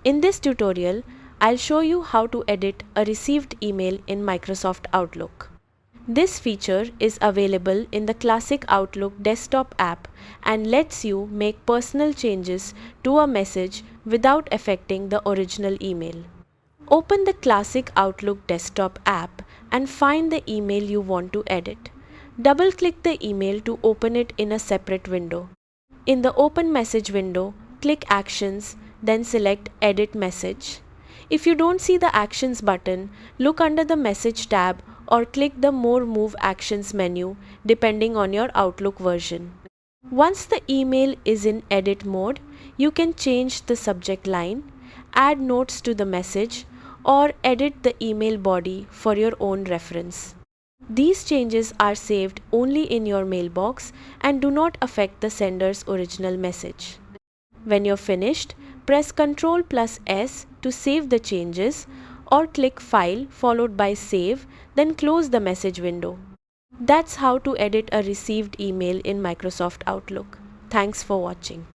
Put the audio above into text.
In this tutorial, I'll show you how to edit a received email in Microsoft Outlook. This feature is available in the classic Outlook desktop app and lets you make personal changes to a message without affecting the original email. Open the classic Outlook desktop app and find the email you want to edit. Double-click the email to open it in a separate window. In the Open Message window, click Actions, then select Edit Message. If you don't see the Actions button, look under the Message tab or click the More Move Actions menu depending on your Outlook version. Once the email is in edit mode, you can change the subject line, add notes to the message, or edit the email body for your own reference. These changes are saved only in your mailbox and do not affect the sender's original message. When you're finished, press Ctrl+S to save the changes or click File followed by Save, then close the message window. That's how to edit a received email in Microsoft Outlook. Thanks for watching.